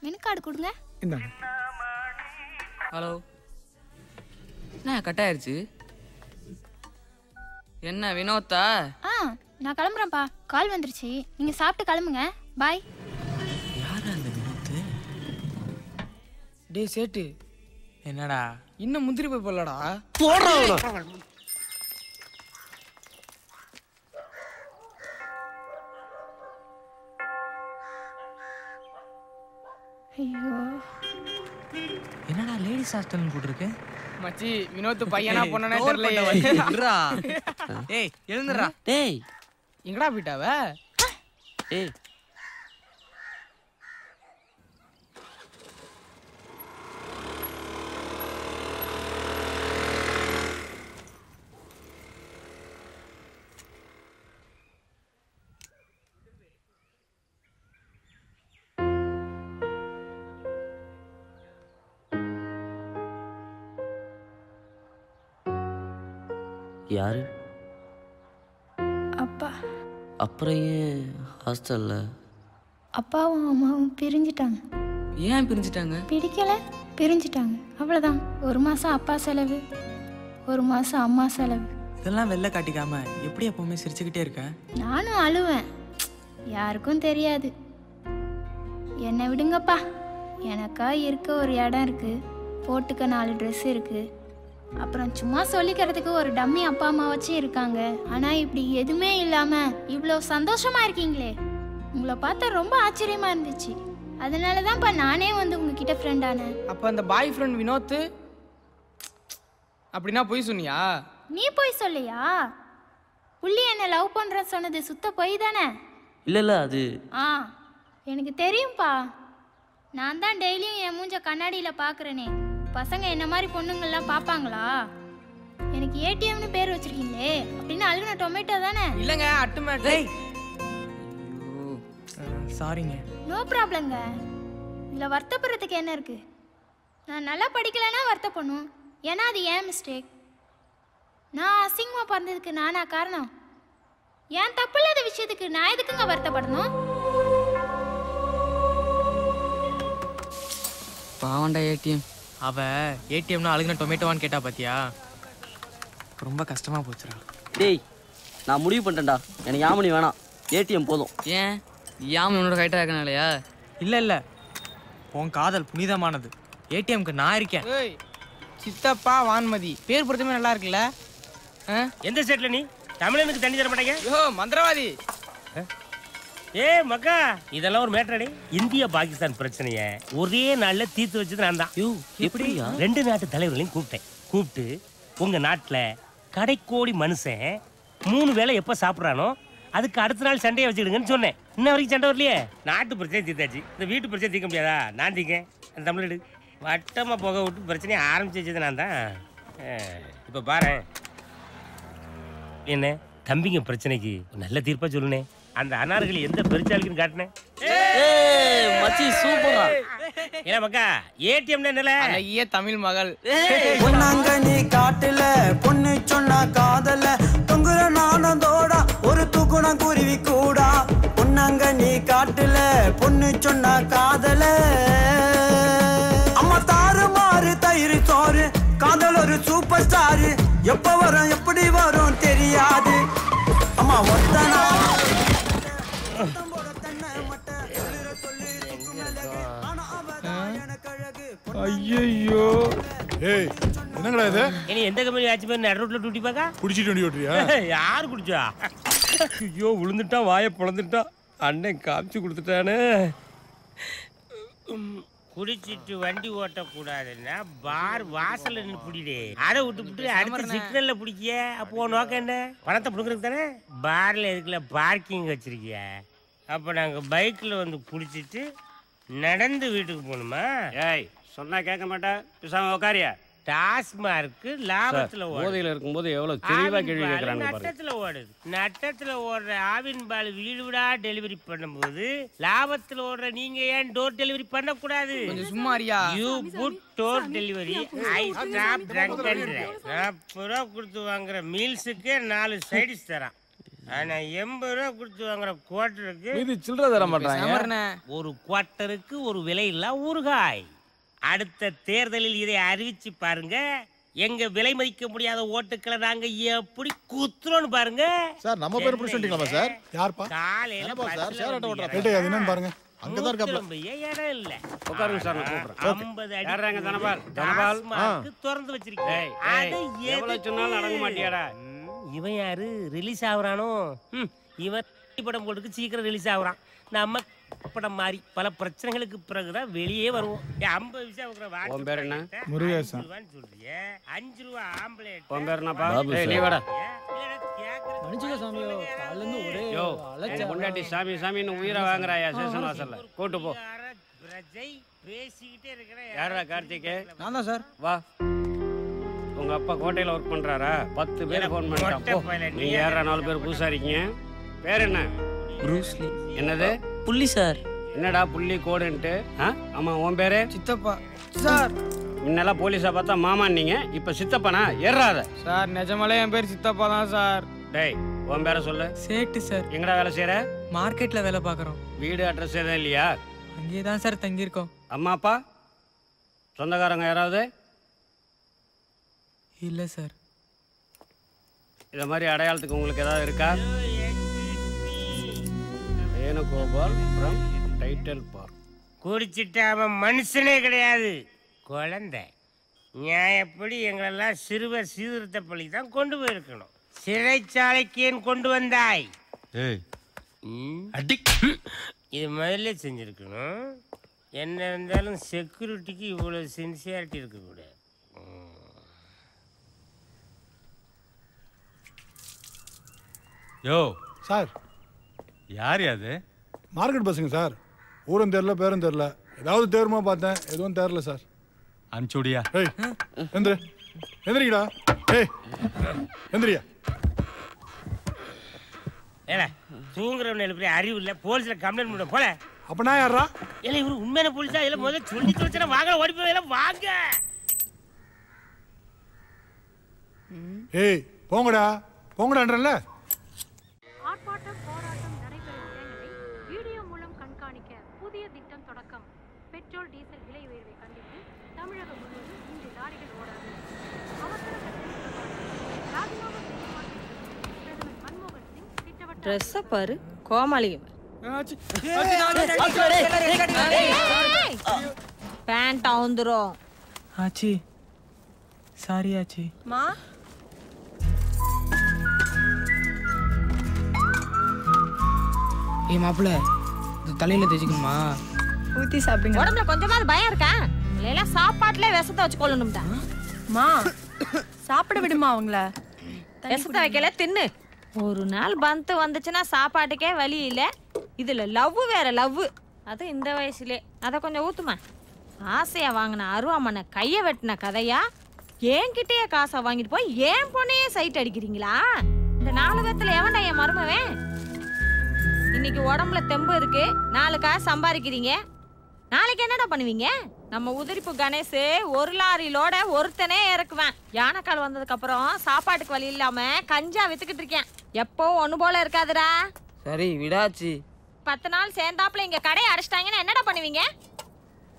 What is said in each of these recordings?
Menu card கொடுங்க. இந்தாங்க. Hello, என்ன கட் ஆயிருச்சு? என்ன வினோத்தா? நான் கிளம்புறேன்ப்பா. கால் வந்துருச்சு. நீங்க சாப்பிட்டு கிளம்புங்க. பாய். யாரா அந்த வினோத்து? டேய் சேட்டு, என்னடா இன்னும் முந்திரி போய் போடலடா. போடுறா. ஐயோ, என்னடா லேடிஸ் ஹாஸ்டல்னு போட்டுருக்கு? மச்சி, வினோத் பையனா பொண்ணனே தெரியலையே. ஏய் எழுந்துடா. டேய் எங்கடா போயிட்டாவ? டேய் யாரு? அப்பா. அப்புறம் ஏன் ஹாஸ்டல்ல? அப்பாவும் அம்மாவும் பிரிஞ்சிட்டாங்க. ஏன் பிரிஞ்சிட்டாங்க? பிடிக்கல, பிரிஞ்சிட்டாங்க. அவ்வளோதான். 1 மாதம் அப்பா செலவு, 1 மாதம் அம்மா செலவு. இதெல்லாம் வெளில காட்டிக்காம எப்படி எப்பவுமே சிரிச்சுக்கிட்டே இருக்க? நானும் அழுவேன். யாருக்கும் தெரியாது. என்னை விடுங்கப்பா. எனக்கா இருக்க ஒரு இடம் இருக்கு, போட்டுக்க 4 ட்ரெஸ் இருக்கு, அப்புறம் சும்மா சொல்லிக்கிறதுக்கு ஒரு டம்மி அப்பா அம்மா வச்சு இருக்காங்க. ஆனால் இப்படி எதுவுமே இல்லாமல் இவ்வளோ சந்தோஷமா இருக்கீங்களே, உங்களை பார்த்தா ரொம்ப ஆச்சரியமா இருந்துச்சு. அதனால தான்ப்பா நானே வந்து உங்ககிட்ட ஃப்ரெண்ட் ஆனேன். அப்போ அந்த பாய் ஃப்ரெண்ட் வினோத் அப்படின்னா போய் சொன்னியா? நீ போய் சொல்லியா? புள்ளி என்ன லவ் பண்ணுற சொன்னது சுத்த போய் தானே? இல்லை அது எனக்கு தெரியும்ப்பா. நான் தான் டெய்லியும் என் மூஞ்ச கண்ணாடியில் பார்க்குறேனே. பசங்க என்ன மாதிரி பொண்ணுங்கள்லாம் பார்ப்பாங்களா? எனக்கு ஏடிஎம்னு பேர் வச்சிருக்கீங்களே, அப்படின்னு அழுகுன டொமேட்டோ தானே? இல்லைங்க, அட்டுமேட்டை. சாரிங்க. நோ ப்ராப்ளங்க. இதில் வருத்தப்படுறதுக்கு என்ன இருக்கு? நான் நல்லா படிக்கலைன்னா வருத்தப்படணும், ஏன்னா அது ஏன் மிஸ்டேக். நான் அசிங்கமாக பிறந்ததுக்கு நானா காரணம்? ஏன் தப்பு இல்லாத விஷயத்துக்கு நான் எதுக்குங்க வருத்தப்படணும்? பாவண்டா ஏடிஎம். அவ ஏடிஎம்னா அழுகுன டொமேட்டோவான்னு கேட்டா பாத்தியா? ரொம்ப கஷ்டமா போச்சுடா. டேய் நான் முடிவு பண்ணிட்டேன்டா, எனக்கு யாமனி வேணாம், ஏடிஎம் போதும். ஏன்? யாமன் உன்னோட கைட்டா இருக்கனாலயா? இல்லை இல்லை, உன் காதல் புனிதமானது. ஏடிஎம்க்கு நான் இருக்கேன். ஏய் சித்தப்பா வான்மதி பேர் பொறுத்தமே நல்லா இருக்குல்ல? எந்த ஸ்டேட்ல நீ? தமிழனுக்கு தண்ணி தர மாட்டேங்க? யோ மந்திரவாதி. ஏ மக்கா, இதெல்லாம் ஒரு மேட்டரடி. இந்தியா பாகிஸ்தான் பிரச்சனைய ஒரே நாள்ல தீர்த்து வச்சது நான் தான். எப்படியா? 2 நாட்டு தலைவர்களையும் கூப்பிட்டு உங்க நாட்டுல கடைக்கோடி மனுஷன் 3 வேளை எப்ப சாப்பிட்றானோ அதுக்கு அடுத்த நாள் சண்டையை வச்சுக்கிடுங்கன்னு சொன்னேன். இன்ன வரைக்கும் சண்டை வரலையே. நாட்டு பிரச்சனை தீர்த்தாச்சு, இந்த வீட்டு பிரச்சனை தீர்க்க முடியாதா? நான் தீங்க தமிழ்நாடு வட்டமா புகை விட்டு பிரச்சனையை ஆரம்பிச்சு வச்சது நான் தான். இப்ப பாரு என்ன தம்பிங்க பிரச்சனைக்கு நல்ல தீர்ப்பா சொல்லுனே. அந்த அனார்களை எந்த பெருச்சாலிக்குன்னு காட்டினேன். மச்சி சூப்பரா. ஏன்னா மக்கா ஏடிஎம்ல என்னல ஐயே தமிழ் மகள். பொன்னாங்க நீ காட்டுல பொண்ணு சொன்னா காதல தொங்குற நானந்தோடா ஒரு தூக்குணம் குருவி கூடா. பொன்னாங்க நீ காட்டுல பொண்ணு சொன்னா காதல அம்மா தாறு மாறு தயிர் சோறு காதல் ஒரு சூப்பர் ஸ்டாரு. எப்ப வரும் எப்படி வரும் தெரியாது அம்மா ஒத்தனா. ஐயோ ஏய் என்னங்கடா இது? இனி எந்த கம்பெனி ஆச்சு பேர் நடு ரோட்ல டூட்டி பாக்கா குடிச்சிட்டு வண்டி ஓட்டுறியா? யாரு குடிச்சா? ஐயோ விழுந்துட்டான், வாயை பிளந்துட்டான், அண்ணன் காமிச்சு கொடுத்துட்டானே. குடிச்சிட்டு வண்டி ஓட்டக்கூடாதுன்னா பார் வாசல்ல நின்று பிடிடே. அதை விட்டு அடுத்த சிக்னல்ல பிடிக்கிய. அப்போ நோக்கம் என்ன? பணத்தை பிடுங்கிறது தானே. பார்ல எதுக்குல பார்க்கிங் வச்சிருக்கிய? அப்ப நாங்க பைக்ல வந்து குடிச்சிட்டு நடந்து வீட்டுக்கு போகணுமா? ஏய் சொன்னா கேட்க மாட்டேன், பேசாம உட்காரியா? டாஸ்மார்க்கு லாபத்துல போதையில இருக்கும்போது எவ்வளவு தெளிவா கேள்வி கேட்கறாங்க பாருங்க. நட்டத்துல ஓடுது. நட்டத்துல ஓடுற ஆவின் பால் வீடு வீடா டெலிவரி பண்ணும்போது லாபத்துல ஓடுற நீங்க ஏன் டோர் டெலிவரி பண்ண கூடாது? கொஞ்சம் சும்மா அறியா? You put door delivery. I stop trunk and drive. 40 ரூபா கொடுத்து வாங்குற மீல்ஸுக்கு 4 சைடிஸ் தரான். ஆனா 80 ரூபா கொடுத்து வாங்குற குவார்ட்டருக்கு இது சில்லறை தர மாட்டாங்க. ஒரு குவார்ட்டருக்கு ஒரு விலை இல்ல ஊறுகாய். அடுத்த தேர்தலில் இதை அறிவிச்சு பாருங்க. எங்க விலை மதிக்க முடியாத ஓட்டுக்களை நாங்க எப்படி குத்துறோம்னு பாருங்க. சார் நம்ம பேர் பிடிச்சிட்டீங்களா சார்? யார்ப்பா? காலையில சார் ஷேர் ஆட்டோ ஓட்டுற கேட்டே அது என்னன்னு பாருங்க. அங்கதான் இருக்காப்ல. இடம் இல்ல. உட்காருங்க சார், நான் கூப்பிடுறேன். 50 அடி யாராங்க தனபால்? தனபால் திறந்து வச்சிருக்கேன். எவ்வளவு சொன்னாலும் அடங்க மாட்டியாடா? இவன் யாரு ரிலீஸ் ஆகுறானோ? இவன் படம் போட்டுக்கு சீக்கிரம் ரிலீஸ் ஆகுறான். நம்ம படம் மாதிரி பல பிரச்சனைகளுக்கு பிறகுதான் வெளியே வருவோம். 50 விஷயம். உன் பேர் என்ன? முருகேசன். சொல்றிய 5 ரூபா ஆம்பளேட். உன் பேர் என்னப்பா? நீ வாடா. யோ, முன்னாடி சாமி சாமின்னு உயிரை வாங்குறாயா ஸ்டேஷன் வாசல்ல? கூட்டு போ. பேசிக்கிட்டே இருக்கிறேன். யாரா கார்த்திக்? நான் தான் சார். வா. உங்க அப்பா கோட்டையில ஒர்க் பண்றாரா? 10 பேர் ஃபோன் பண்ணிட்டான். போ. நீங்க யாரா 4 பேர் புதுசா இருக்கீங்க? பேர் என்ன? ப்ரூஸ்லி. என்னது? புள்ளி சார். என்னடா புள்ளி கோடுன்ட்டு? ஆமா, உன் பேரு? சித்தப்பா சார். முன்னெல்லாம் போலீஸா பார்த்தா மாமான்னீங்க, இப்ப சித்தப்பனா? ஏறாத சார். நிஜமாலே என் பேர் சித்தப்பா தான் சார். டேய், உன் பேரை சொல்லு. சேட்டு சார். எங்கடா வேலை செய்யற? மார்க்கெட்ல வேலை பார்க்குறோம். வீடு அட்ரஸ் எதுவும் இல்லையா? அங்கேயே தான் சார் தங்கியிருக்கோம். அம்மா அப்பா சொந்தக்காரங்க யாராவது? இல்லை சார். இத மாதிரி அடையாளத்துக்கு உங்களுக்கு ஏதாவது இருக்கா? Venugopal from title park. குடிச்சிட்டு அவன் மனுஷனே கிடையாது, குழந்தை. நியாயப்படி எங்களெல்லாம் சிறுவர் சீர்திருத்த பள்ளி தான் கொண்டு போயிருக்கணும். சிறைச்சாலைக்கு ஏன் கொண்டு வந்தாய்? இது முதல்ல செஞ்சிருக்கணும். என்ன இருந்தாலும் செக்யூரிட்டிக்கு இவ்வளவு சின்சியாரிட்டி இருக்கக்கூடாது. யோ சார், யார் அது? மார்க்கெட் பஸ்ஸுங்க சார். ஊரும் தெரியல, பேரும் தெரியல. ஏதாவது தேருமா பார்த்தேன், எதுவும் தெரியல சார். அனுப்பிச்சுடியா? ஏய் எந்திரி, எந்திரிக்கடா. ஏய் எந்திரியா. ஏல தூங்குறவன் எழுப்பி அறிவு இல்லை, போலீஸ்ல கம்ப்ளைண்ட் பண்ண போல. அப்ப நான் யாரா? இல்ல இவரு உண்மையான போலீஸா? இல்ல முதல்ல சொல்லி தொலைச்சா வாங்க, ஓடி போய் வாங்க. ஏய் போங்கடா, போங்கடான்றல. ஆர்ப்பாட்டம் போராட்டம் நடைபெறும் இடங்களை வீடியோ மூலம் கண்காணிக்க புதிய திட்டம் தொடக்கம். பெட்ரோல் டீசல் விலை உயர்வை கண்டித்து தமிழகம் முழுவதும் இன்று லாரிகள் ஓடாது. அவசர ராஜினாமா செய்ய பிரதமர் மன்மோகன் சிங் திட்டவட்ட ட்ரெஸ்ஸை பாரு, கோமாளியும் பேண்ட் அவுந்துரும். ஆச்சி சாரி ஆச்சி. மா ஏ மாப்பிள்ள, இது தலையில தேய்ச்சிக்கணுமா? ஊத்தி சாப்பிடுங்க. உடம்புல கொஞ்சமாவது பயம் இருக்கா? இல்லையா சாப்பாட்டுல விஷத்தை வச்சு கொள்ளணும்டா. மா சாப்பிட விடுமா அவங்கள? விஷத்தை வைக்கல, தின்னு. ஒரு நாள் பந்து வந்துச்சுன்னா சாப்பாட்டுக்கே வழி இல்லை. இதுல லவ் வேற லவ். அது இந்த வயசுலே. அதை கொஞ்சம் ஊத்துமா. ஆசையா வாங்கின அருவாமனை கையை வெட்டின கதையா? என்கிட்டயே காசை வாங்கிட்டு போய் ஏன் பொண்ணையே சைட் அடிக்கிறீங்களா? இந்த 4 பேத்துல எவன்டா என் மருமவன்? இன்னைக்கு உடம்புல தெம்பு இருக்கு, 4 காசு சம்பாதிக்கிறீங்க. நாளைக்கு என்னடா பண்ணுவீங்க? நம்ம உதிரிப்பு கணேஷ் 1 லாரியிலோட ஒருத்தனே இறக்குவேன். யானைக்கால் வந்ததுக்கு அப்புறம் சாப்பாட்டுக்கு வழி இல்லாம கஞ்சா வித்துக்கிட்டு இருக்கேன். எப்பவும் ஒண்ணு போல இருக்காதுடா. சரி விடாச்சு. 10 நாள் சேர்ந்தாப்புல இங்க கடையை அடைச்சிட்டாங்கன்னா என்னடா பண்ணுவீங்க?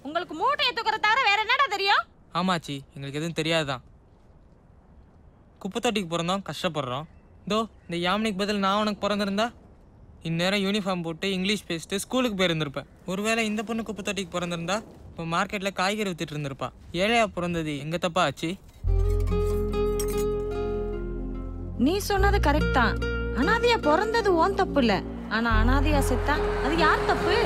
உங்களுக்கு மூட்டையை தூக்குறத தவிர வேற என்னடா தெரியும்? ஆமாச்சி, எங்களுக்கு எதுவும் தெரியாதுதான். குப்பை தொட்டிக்கு பிறந்தோம், கஷ்டப்படுறோம். இதோ இந்த யாமினிக்கு பதில் நான் உனக்கு பிறந்திருந்தா இந்நேரம் யூனிஃபார்ம் போட்டு இங்கிலீஷ் பேசிட்டு ஸ்கூலுக்கு போயிருந்திருப்பேன். ஒருவேளை இந்த பொண்ணு குப்பை தொட்டிக்கு பிறந்திருந்தா இப்போ மார்க்கெட்டில் காய்கறி வித்துட்டு இருந்திருப்பா. ஏழையா பிறந்தது எங்க தப்பா ஆச்சு? நீ சொன்னது கரெக்ட் தான். அனாதையா பிறந்தது ஓன் தப்பு இல்ல. ஆனா அனாதையா செத்தா அது யார் தப்பு?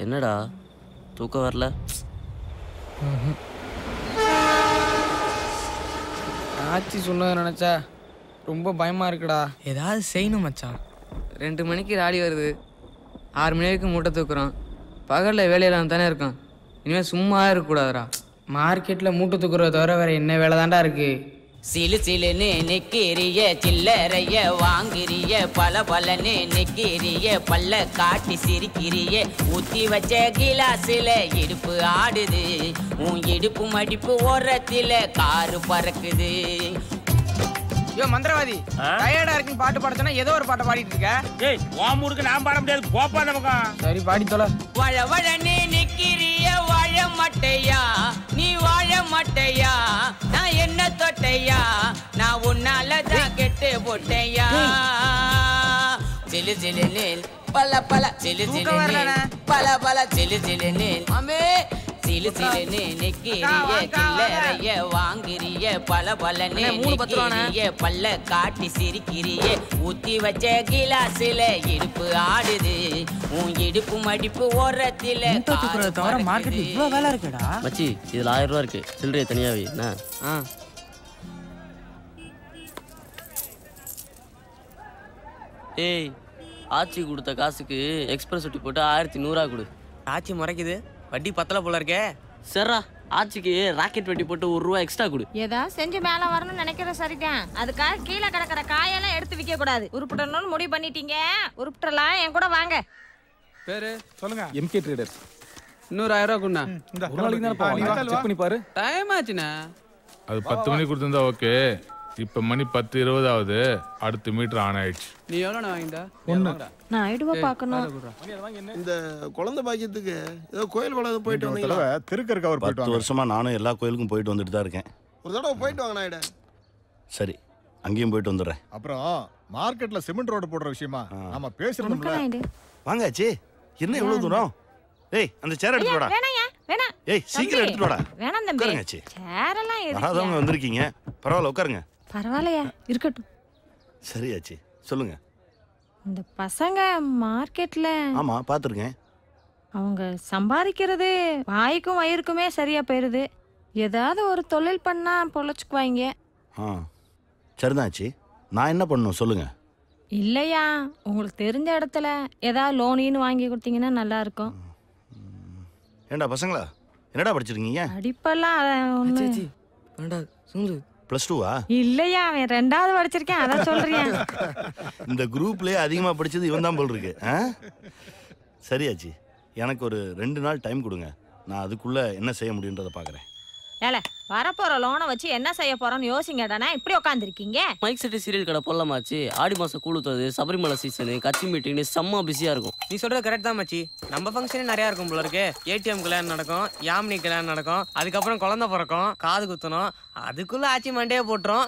என்னடா தூக்கம் வரல? ஆச்சி சொன்னதை நினைச்சா ரொம்ப பயமா இருக்குடா. ஏதாவது செய்யணும் மச்சான். 2 மணிக்கு ராடி வருது, 6 மணி வரைக்கும் மூட்டை தூக்குறோம். பகலில் வேலையெல்லாம் தானே இருக்கும். இனிமேல் சும்மா இருக்கக்கூடாதுடா. மார்க்கெட்டில் மூட்டை தூக்குறத தவிர வேற என்ன வேலை தான்டா இருக்கு? சிலு சிலுன்னு நிக்கிறிய சில்லறைய வாங்கிறிய பல பலன்னு நிக்கிறிய பல்ல காட்டி சிரிக்கிறிய ஊத்தி வச்ச கிளாஸ்ல இடுப்பு ஆடுது உன் இடுப்பு மடிப்பு ஓரத்தில காரு பறக்குது. யோ மந்திரவாதி, டயர்டா இருக்குன்னு பாட்டு பாட சொன்னா ஏதோ ஒரு பாட்டை பாடிட்டு இருக்க. ஏய் உன் ஊருக்கு நான் பாட முடியாது, போப்பா அந்த பக்கம். சரி பாடி தொலை. வழ வழன்னு நிக்கிறிய வாழ மாட்டையா நீ வாழ மாட்டையா நான் என்ன தொட்டையா நான் உன்னாலதான் கெட்டு போட்டையா. சிலு சிலுன்னு பல பல சிலு சிலுன்னு பல பல சிலு சிலுன்னு அமே சிலு சிலுன்னு நிக்கிறிய சில்லறைய வாங்கிறிய பல பலன்னு நிக்கிறிய பல்ல காட்டி சிரிக்கிறிய ஊத்தி வச்ச கிளாஸ்ல இடுப்பு ஆடுது உன் இடுப்பு மடிப்பு ஓரத்தில தவிர மார்க்கெட்ல இவ்வளவு வேலை இருக்குடா. மச்சி இதுல 1000 ரூபா இருக்கு, சில்லறைய தனியாவே என்ன? ஏய் ஆச்சி கொடுத்த காசுக்கு எக்ஸ்பிரஸ் ஒட்டி போட்டு 1100 கொடு. ஆச்சி முறைக்குது, வட்டி பத்தல போல இருக்கே. சரிடா, ஆச்சிக்கு ராக்கெட் வெட்டி போட்டு 1 ரூபா எக்ஸ்ட்ரா கொடு. ஏதா செஞ்சு மேல வரணும்னு நினைக்கிற சரிதான். அதுக்காக கீழே கிடக்கிற காயெல்லாம் எடுத்து விற்க கூடாது. உருப்பிடணும்னு முடிவு பண்ணிட்டீங்க, உருப்பிடலாம். என் கூட வாங்க. பேரு சொல்லுங்க. MK traders. இன்னொரு 1000 ரூபா குண்ணா. ஒரு நாளைக்கு தானே போவாங்க, செக் பண்ணி பாரு. டைம் ஆச்சுண்ணா. அது 10 மணிக்கு கொடுத்திருந்தா ஓகே. இப்ப மணி 10:20 ஆகுது. அடுத்த மீட்டர் ஆன் ஆயிடுச்சு. நீ எவ்வளோ வாங்கிட்டா? நான் ஐடுவா பார்க்கணும். இந்த குழந்தை பாக்கியத்துக்கு ஏதோ கோயில் குளம் போயிட்டு வந்தீங்களா? திருக்கருக்கு அவர் 10 வருஷமா நானும் எல்லா கோயிலுக்கும் போயிட்டு வந்துட்டு தான் இருக்கேன். ஒரு தடவை போயிட்டு வாங்க நாயுடு. சரி, அங்கேயும் போயிட்டு வந்துடுறேன். அப்புறம் மார்க்கெட்ல சிமெண்ட் ரோடு போடுற விஷயமா நாம பேசுறோம்ல. வாங்காச்சு. என்ன இவ்வளவு தூரம்? ஏய் அந்த சேர் எடுத்து வாடா. வேணாயா வேணா. ஏய் சீக்கிரம் எடுத்து வாடா. வேணாம் தம்பி. உட்காருங்கச்சி. சேர் எல்லாம் இருக்கு. வராதவங்க வந்திருக்கீங்க, பரவாயில்ல உட்காருங்க. பரவாயில்லையா, இருக்கட்டும். சரியாச்சு, சொல்லுங்க. இந்த பசங்க மார்க்கெட்ல ஆமா பாத்துருக்கேன். அவங்க சம்பாதிக்கிறது வாய்க்கும் வயிறுக்குமே சரியா போயிருது. ஏதாவது ஒரு தொழில் பண்ணா பொழைச்சுக்குவாங்க. சரிதாச்சு. நான் என்ன பண்ணணும் சொல்லுங்க. இல்லையா, உங்களுக்கு தெரிஞ்ச இடத்துல ஏதாவது லோனின்னு வாங்கி கொடுத்தீங்கன்னா நல்லா இருக்கும். ஏண்டா பசங்களா, என்னடா படிச்சிருக்கீங்க? படிப்பெல்லாம் +2வா? இல்லையா, அவன் 2வது படிச்சிருக்கேன், அதான் சொல்றேன். இந்த குரூப்லயே அதிகமா படிச்சது இவன் தான் போல் இருக்கு. சரியாச்சு, எனக்கு ஒரு 2 நாள் டைம் கொடுங்க. நான் அதுக்குள்ள என்ன செய்ய முடியுன்றதை பாக்குறேன். ஏல வரப்போற லோனை வச்சு என்ன செய்ய போறோம்னு யோசிங்கடானா இப்படி உட்காந்துருக்கீங்க. மைக் செட்டு சீரியல் கடை போடலாமாச்சு. ஆடி மாசம் கூழுத்தது, சபரிமலை சீசனு, கட்சி மீட்டிங்னு செம்ம பிஸியா இருக்கும். நீ சொல்றது கரெக்ட் தான் மச்சி. நம்ம ஃபங்க்ஷனே நிறைய இருக்கும் போல இருக்கு. ஏடிஎம் கல்யாணம் நடக்கும், யாமினி கல்யாணம் நடக்கும், அதுக்கப்புறம் குழந்தை பிறக்கும், காது குத்தணும், அதுக்குள்ள ஆச்சி மண்டையே போட்டுரும்.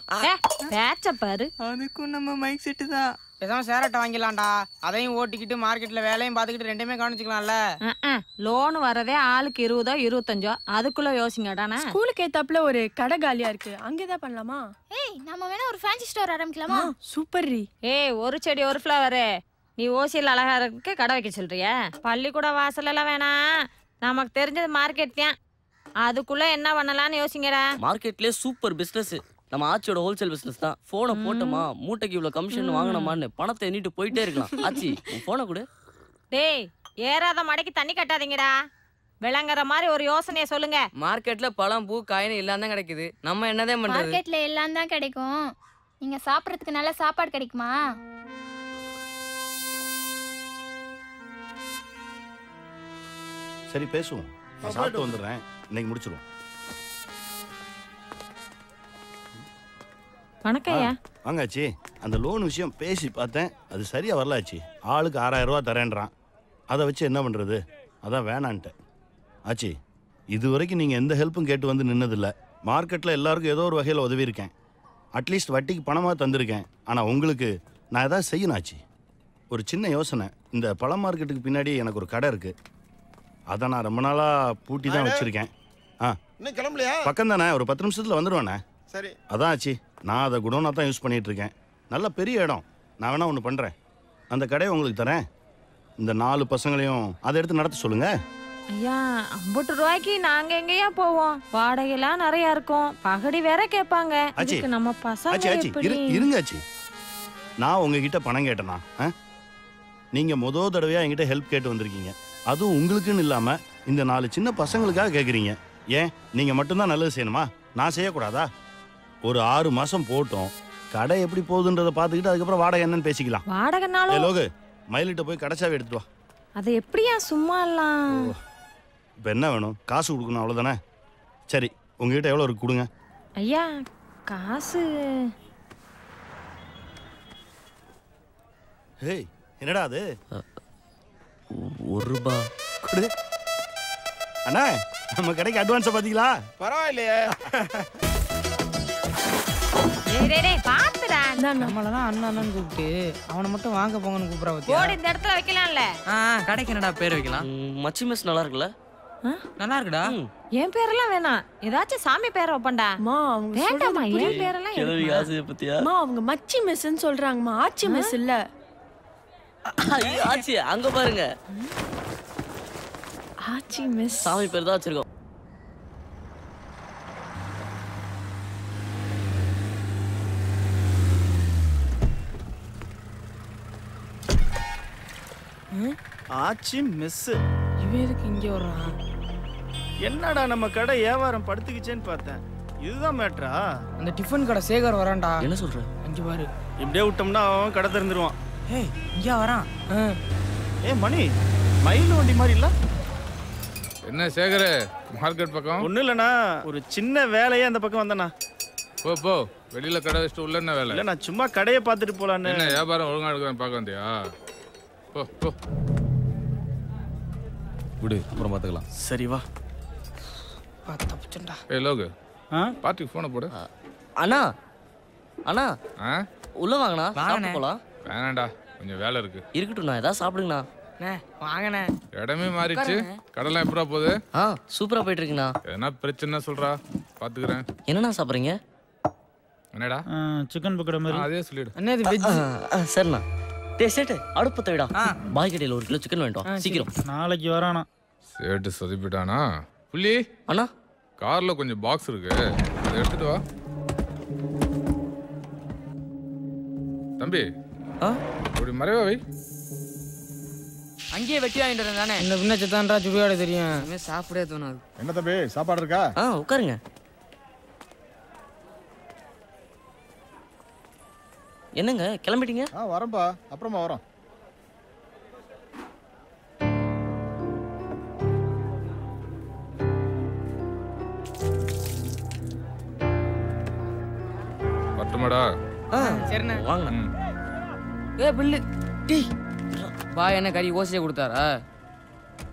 பேச்ச பாரு. அதுக்கும் நம்ம மைக் செட்டு தான். பேசாம சேரட்டை வாங்கிடலாம்டா. அதையும் ஓட்டிக்கிட்டு மார்க்கெட்ல வேலையும் பார்த்துக்கிட்டு ரெண்டுமே கவனிச்சுக்கலாம்ல. லோன் வரதே ஆளுக்கு 20ஓ 25ஓ, அதுக்குள்ள யோசிங்கடானா. ஸ்கூலுக்கு ஏத்தாப்புல ஒரு கடை காலியா இருக்கு, அங்கேதான் பண்ணலாமா? ஏய் நம்ம வேணா ஒரு ஃபேன்சி ஸ்டோர் ஆரம்பிக்கலாமா? சூப்பர் ரீ. ஏய் ஒரு செடி ஒரு ஃப்ளவரு. நீ ஓசியில் அழகா இருக்க கடை வைக்க சொல்றியா? பள்ளிக்கூட வாசல் எல்லாம் வேணாம், நமக்கு தெரிஞ்சது மார்க்கெட் தான். அதுக்குள்ள என்ன பண்ணலாம்னு யோசிங்கடா. மார்க்கெட்லயே சூப்பர் பிசினஸ் நம்ம ஆச்சியோட ஹோல்சேல் பிசினஸ் தான். போனை போட்டோமா, மூட்டைக்கு இவ்வளவு கமிஷன் வாங்கினோமான்னு பணத்தை எண்ணிட்டு போயிட்டே இருக்கலாம். ஆச்சி உன் போனை கொடு. டேய் ஏறாத மடைக்கு தண்ணி கட்டாதீங்கடா. விளங்குற மாதிரி ஒரு யோசனையை சொல்லுங்க. மார்க்கெட்ல பழம் பூ காயின் எல்லாம் தான் கிடைக்குது, நம்ம என்னதான் பண்றது? மார்க்கெட்ல எல்லாம் தான் கிடைக்கும், நீங்க சாப்பிடறதுக்கு நல்ல சாப்பாடு கிடைக்குமா? சரி பேசுவோம், நான் சாப்பிட்டு வந்துடுறேன். இன்னைக்கு முடிச்சிருவோம். வணக்கம்யா. வாங்காச்சி, அந்த லோன் விஷயம் பேசி பார்த்தேன், அது சரியா வரலாச்சு. ஆளுக்கு 6000 ரூபா தரேன்றான். அதை வச்சு என்ன பண்றது? அதான் வேணான்ட்டேன். ஆச்சி, இது வரைக்கும் நீங்கள் எந்த ஹெல்ப்பும் கேட்டு வந்து நின்னதில்லை. மார்க்கெட்டில் எல்லாருக்கும் ஏதோ ஒரு வகையில் உதவி இருக்கேன். அட்லீஸ்ட் வட்டிக்கு பணமாக தந்திருக்கேன். ஆனால் உங்களுக்கு நான் எதாவது செய்யணும் ஆச்சி. ஒரு சின்ன யோசனை. இந்த பழ மார்க்கெட்டுக்கு பின்னாடி எனக்கு ஒரு கடை இருக்குது. அதை நான் ரொம்ப நாளாக பூட்டி தான் வச்சுருக்கேன். இன்னும் கிளம்பலையா? பக்கம் தானே, ஒரு 10 நிமிஷத்தில் வந்துடுவேண்ணே. சரி. அதான் ஆச்சி, நான் அதை குடோனாக தான் யூஸ் பண்ணிகிட்டு இருக்கேன். நல்ல பெரிய இடம். நான் வேணா ஒன்று பண்ணுறேன், அந்த கடையை உங்களுக்கு தரேன். இந்த 4 பசங்களையும் அதை எடுத்து நடத்த சொல்லுங்கள். ஐயா 50 ரூபாய்க்கு நாங்க எங்கேயா போவோம்? வாடகைலாம் நிறைய இருக்கும், பகடி வேற கேட்பாங்க. இதுக்கு நம்ம பசங்க எப்படி? இருங்க ஆச்சி, நான் உங்ககிட்ட பணம் கேட்டேனா? நீங்கள் முதல் தடவையாக என்கிட்ட ஹெல்ப் கேட்டு வந்திருக்கீங்க. அதுவும் உங்களுக்குன்னு இல்லாமல் இந்த 4 சின்ன பசங்களுக்காக கேட்குறீங்க. ஏன் நீங்கள் மட்டும்தான் நல்லது செய்யணுமா? நான் செய்யக்கூடாதா? ஒரு 6 மாசம் போட்டோம். கடை எப்படி போகுதுன்றதை பார்த்துக்கிட்டு அதுக்கப்புறம் வாடகை என்னன்னு பேசிக்கலாம். வாடகைனாலும் லோகு மயிலிட்ட போய் கடைச்சாவே எடுத்துட்டு வா. அதை எப்படியா சும்மா எல்லாம்? இப்போ என்ன வேணும்? காசு கொடுக்கணும் அவ்வளோதானே? சரி உங்ககிட்ட எவ்வளோ இருக்கு கொடுங்க. ஐயா காசு ஹேய் என்னடா அது? ₹1 கொடு. அண்ணா நம்ம கடைக்கு அட்வான்ஸை பார்த்தீங்களா? பரவாயில்லையே. பாத்துடா. நம்மளதான் அண்ணன் கூப்பிட்டு அவனை மட்டும் வாங்க போங்கன்னு கூப்பிட பத்தியா? போர்டு இந்த இடத்துல வைக்கலாம்ல. கடைக்கு என்னடா பேர் வைக்கலாம்? மச்சி மெஸ் நல்லா இருக்குல்ல? நல்லா இருக்குடா. என் பேரெல்லாம் வேணாம், ஏதாச்சும் சாமி பேரை வைப்பண்டா. வேண்டாமா என் பேரெல்லாம் கிழவி ஆசையை பத்தியா? அவங்க மச்சி மெஸ்ன்னு சொல்றாங்கம்மா, ஆச்சி மெஸ் இல்ல. ஆச்சி அங்க பாருங்க, ஆச்சி மெஸ் சாமி பேர் தான் வச்சிருக்கோம். ஆச்சி மெஸ். இவன் எதுக்கு இங்க வர்றான்? என்னடா நம்ம கடை வியாபாரம் படுத்துக்கிச்சேன்னு பார்த்தேன். இதுதான் மேட்ரா? அந்த டிஃபன் கடை சேகர் வரான்டா. என்ன சொல்ற? அஞ்சு பாரு. இப்படியே விட்டோம்னா அவன் கடை திறந்துருவான். ஏய் இங்க வரான். மணி மயில் வண்டி மாதிரி இல்ல? என்ன சேகர் மார்க்கெட் பக்கம்? ஒன்றும் இல்லைண்ணா, ஒரு சின்ன வேலையே அந்த பக்கம் வந்தேண்ணா. போ போ, வெளியில கடை வச்சுட்டு உள்ள என்ன வேலை? இல்லை நான் சும்மா கடையை பார்த்துட்டு போலான்னு. என்ன வியாபாரம் ஒழுங்கா எடுக்கிறேன் பார்க்க வந்தியா? போ போ விடு, அப்புறம் பார்த்துக்கலாம். சரி வா. தப்பிச்சண்டா. ஏய் லோகு, பார்ட்டிக்கு ஃபோனை போடு. அண்ணா அண்ணா உள்ள வாங்கண்ணா, சாப்பிட்டு போலாம். வேணாண்டா, கொஞ்சம் வேலை இருக்கு. இருக்கட்டும்ண்ணா, ஏதாவது சாப்பிடுங்கண்ணா. வாங்கண்ணே. இடமே மாறிடுச்சு. கடலாம் எப்படா போகுது? சூப்பரா போயிட்டு இருக்குண்ணா. எதனா பிரச்சனை சொல்றா, பாத்துக்கிறேன். என்னண்ணா சாப்பிட்றீங்க? என்னடா? சிக்கன் பக்கோடா மாதிரி. அதே சொல்லிடு. அண்ணே இது வெஜ். சரிண்ணா. டேய் சேட்டு, அடுப்பு தவிடா. பாய் கடையில் 1 கிலோ சிக்கன் வேண்டாம் சீக்கிரம். நாளைக்கு வரானா? சேட்டு சொதிப்பிட்டானா? புள்ளி அண்ணா, கார்ல கொஞ்சம் பாக்ஸ் இருக்கு, அதை எடுத்துட்டு வா. தம்பி அப்படி மறைவா வை. அங்கேயே வெட்டி வாங்கிட்டு தானே. இந்த பின்ன சித்தான்றா சுடுகாடு தெரியும். சாப்பிடவே தோணாது. என்ன தம்பி சாப்பாடு இருக்கா? உட்காருங்க. என்னங்க கிளம்பிட்டீங்க? வரேன்பா, அப்புறமா வரோம். பட்டுமாடா? சரிண்ணே வாங்க. பில்லு டீ பா. என்ன கறி ஓசியே கொடுத்தாரா?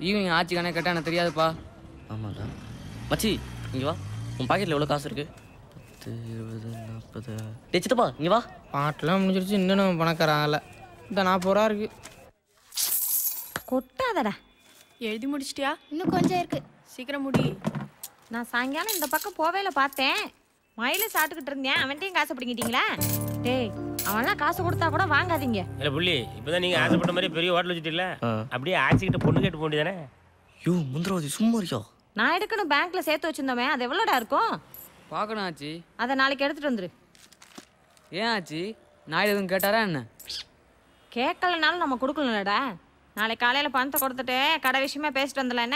ஈவினிங் ஆச்சு கணக்கு கேட்டா எனக்கு தெரியாதுப்பா. ஆமாடா மச்சி, இங்க வா. உன் பாக்கெட்ல எவ்வளவு காசு இருக்கு? 10, 20, 40. டேய் சித்தப்பா இங்க வா. பாட்டெல்லாம் முடிஞ்சிருச்சு, இன்னும் பணக்காரன் ஆகல. இந்த 40 ரூபா இருக்கு. கொட்டாதடா. எழுதி முடிச்சிட்டியா? இன்னும் கொஞ்சம் இருக்கு. சீக்கிரம் முடி. நான் சாயங்காலம் இந்த பக்கம் போவேல பார்த்தேன், மயில சாப்பிட்டுக்கிட்டு இருந்தேன். அவன்கிட்டயும் காசு பிடிங்கிட்டீங்களா? டேய் அவன்லாம் காசு கொடுத்தா கூட வாங்காதீங்க. இல்ல புள்ளி, இப்பதான் நீங்க ஆசைப்பட்ட மாதிரி பெரிய ஹோட்டல் வச்சுட்டீல்ல, அப்படியே ஆச்சிக்கிட்ட பொண்ணு கேட்டு போக வேண்டியதானே? யூ முந்திரவாதி சும்மா இருக்கியா? நான் எடுக்கணும் பேங்க்ல சேர்த்து வச்சிருந்தோமே, அது எவ்வளோடா இருக்கும்? பார்க்கணும் ஆச்சு. அதை நாளைக்கு எடுத்துட்டு வந்துரு. ஏன் ஆச்சு? நாய் எதுவும் கேட்டாரா என்ன? கேட்கலனாலும் நம்ம கொடுக்கலடா. நாளைக்கு காலையில பணத்தை கொடுத்துட்டு கடை விஷயமா பேசிட்டு வந்துடலாம் என்ன?